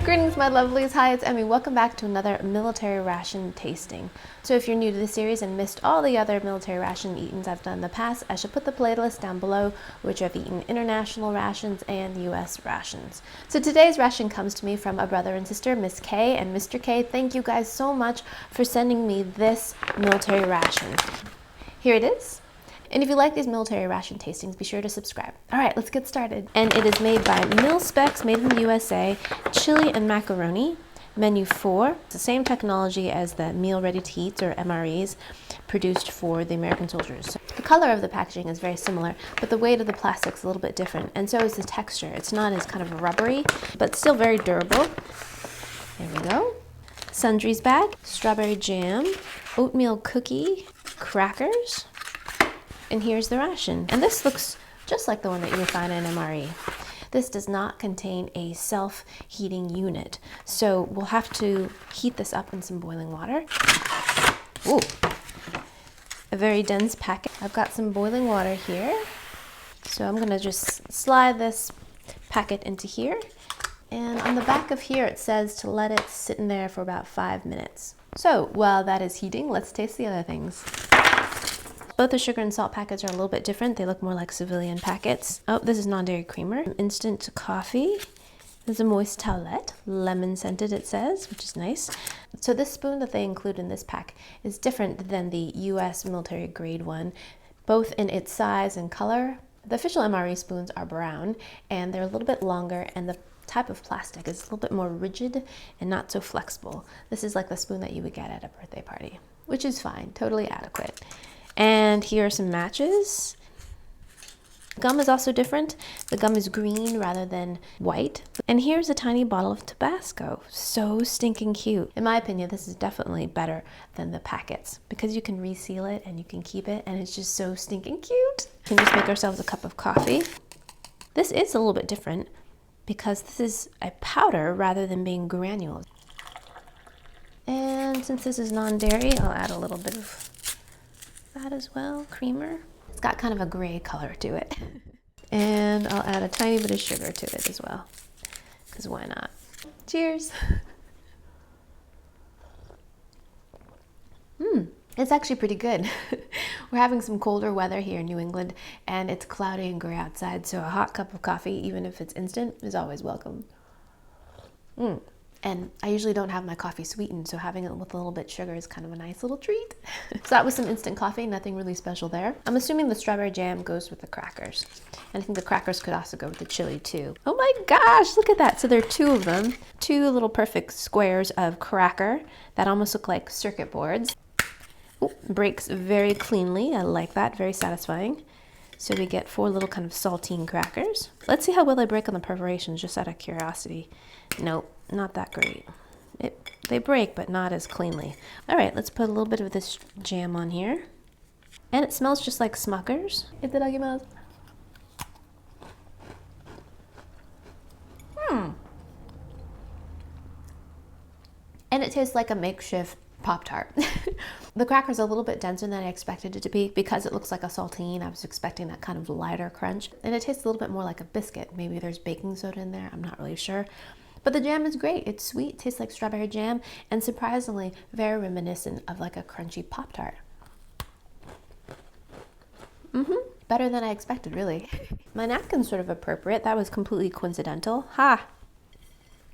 Greetings, my lovelies. Hi, it's Emmy. Welcome back to another military ration tasting. So if you're new to the series and missed all the other military ration eatings I've done in the past, I should put the playlist down below, which I've eaten international rations and US rations. So today's ration comes to me from a brother and sister, Miss K and Mr. K. Thank you guys so much for sending me this military ration. Here it is. And if you like these military ration tastings, be sure to subscribe. All right, let's get started. And it is made by MIL-SPEC, made in the USA, chili and macaroni. Menu 4, it's the same technology as the meal ready to eat or MREs produced for the American soldiers. So the color of the packaging is very similar, but the weight of the plastic is a little bit different, and so is the texture. It's not as kind of rubbery, but still very durable. There we go. Sundries bag, strawberry jam, oatmeal cookie, crackers. And here's the ration. And this looks just like the one that you would find in MRE. This does not contain a self-heating unit. So we'll have to heat this up in some boiling water. Ooh, a very dense packet. I've got some boiling water here. So I'm gonna just slide this packet into here. And on the back of here, it says to let it sit in there for about 5 minutes. So while that is heating, let's taste the other things. Both the sugar and salt packets are a little bit different. They look more like civilian packets. Oh, this is non-dairy creamer. Instant coffee. There's a moist towelette, lemon scented it says, which is nice. So this spoon that they include in this pack is different than the US military grade one, both in its size and color. The official MRE spoons are brown and they're a little bit longer, and the type of plastic is a little bit more rigid and not so flexible. This is like the spoon that you would get at a birthday party, which is fine, totally adequate. And here are some matches. Gum is also different. The gum is green rather than white. And here's a tiny bottle of Tabasco. So stinking cute. In my opinion, this is definitely better than the packets because you can reseal it and you can keep it, and it's just so stinking cute. We can just make ourselves a cup of coffee. This is a little bit different because this is a powder rather than being granules. And since this is non-dairy, I'll add a little bit of that as well, creamer. It's got kind of a gray color to it. And I'll add a tiny bit of sugar to it as well, because why not? Cheers. It's actually pretty good. We're having some colder weather here in New England, and it's cloudy and gray outside, so a hot cup of coffee, even if it's instant, is always welcome. And I usually don't have my coffee sweetened, so having it with a little bit of sugar is kind of a nice little treat. So that was some instant coffee, nothing really special there. I'm assuming the strawberry jam goes with the crackers. And I think the crackers could also go with the chili too. Oh my gosh, look at that. So there are two of them. Two little perfect squares of cracker that almost look like circuit boards. Ooh, breaks very cleanly. I like that, very satisfying. So we get 4 little kind of saltine crackers. Let's see how well they break on the perforations, just out of curiosity. Nope, not that great. They break, but not as cleanly. All right, let's put a little bit of this jam on here. And it smells just like Smuckers. Itadakimasu. And it tastes like a makeshift Pop-Tart. The cracker's a little bit denser than I expected it to be because it looks like a saltine. I was expecting that kind of lighter crunch. And it tastes a little bit more like a biscuit. Maybe there's baking soda in there, I'm not really sure. But the jam is great. It's sweet, tastes like strawberry jam, and surprisingly very reminiscent of like a crunchy Pop-Tart. Better than I expected, really. My napkin's sort of appropriate. That was completely coincidental. Ha!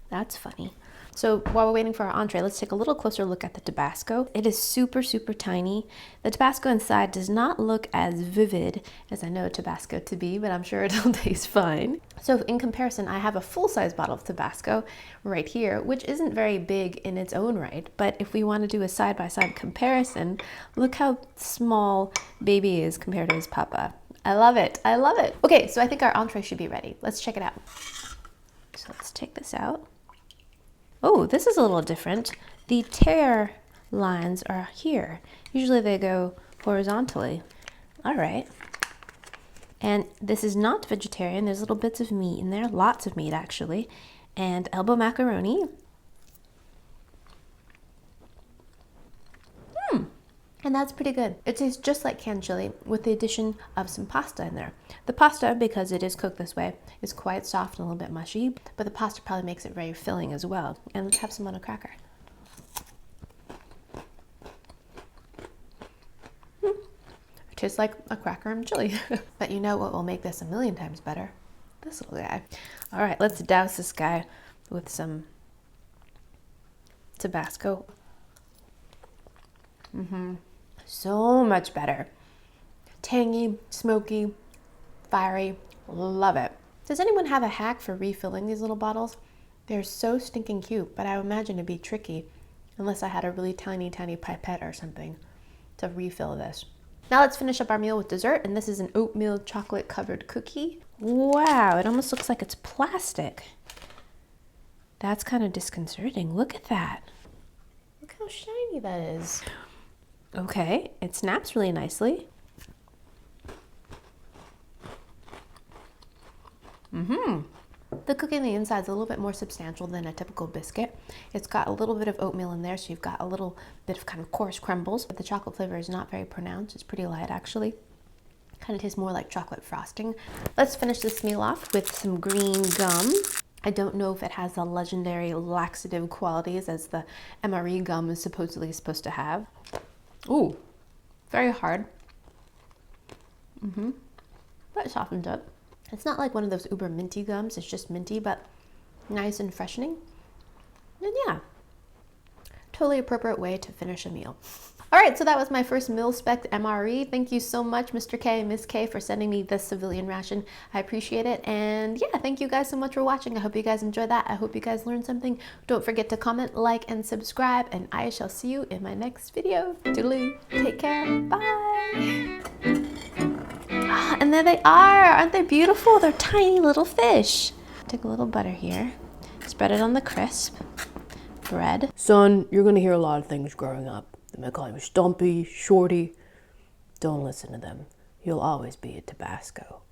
That's funny. So while we're waiting for our entree, let's take a little closer look at the Tabasco. It is super, super tiny. The Tabasco inside does not look as vivid as I know Tabasco to be, but I'm sure it'll taste fine. So in comparison, I have a full-size bottle of Tabasco right here, which isn't very big in its own right, but if we want to do a side-by-side comparison, look how small baby is compared to his papa. I love it, I love it. Okay, so I think our entree should be ready. Let's check it out. So let's take this out. Oh, this is a little different. The tear lines are here. Usually they go horizontally. All right. And this is not vegetarian. There's little bits of meat in there, lots of meat actually, and elbow macaroni. And that's pretty good. It tastes just like canned chili with the addition of some pasta in there. The pasta, because it is cooked this way, is quite soft and a little bit mushy, but the pasta probably makes it very filling as well. And let's have some on a cracker. It tastes like a cracker and chili. But you know what will make this a million times better? This little guy. All right, let's douse this guy with some Tabasco. So much better. Tangy, smoky, fiery. Love it. Does anyone have a hack for refilling these little bottles? They're so stinking cute, but I imagine it'd be tricky unless I had a really tiny, tiny pipette or something to refill this. Now let's finish up our meal with dessert, and this is an oatmeal chocolate covered cookie. Wow, it almost looks like it's plastic. That's kind of disconcerting. Look at that. Look how shiny that is. Okay, it snaps really nicely. The cookie on the inside is a little bit more substantial than a typical biscuit. It's got a little bit of oatmeal in there, so you've got a little bit of kind of coarse crumbles, but the chocolate flavor is not very pronounced. It's pretty light, actually. Kind of tastes more like chocolate frosting. Let's finish this meal off with some green gum. I don't know if it has the legendary laxative qualities as the MRE gum is supposedly supposed to have. Ooh, very hard. But it softens up. It's not like one of those uber minty gums. It's just minty, but nice and freshening. And yeah, totally appropriate way to finish a meal. All right, so that was my first MIL-SPEC MRE. Thank you so much, Mr. K and Miss K, for sending me this civilian ration. I appreciate it. And yeah, thank you guys so much for watching. I hope you guys enjoyed that. I hope you guys learned something. Don't forget to comment, like, and subscribe, and I shall see you in my next video. Toodaloo. Take care. Bye. And there they are. Aren't they beautiful? They're tiny little fish. Take a little butter here. Spread it on the crisp bread. Son, you're gonna hear a lot of things growing up. They may call you Stumpy, Shorty. Don't listen to them. You'll always be a Tabasco.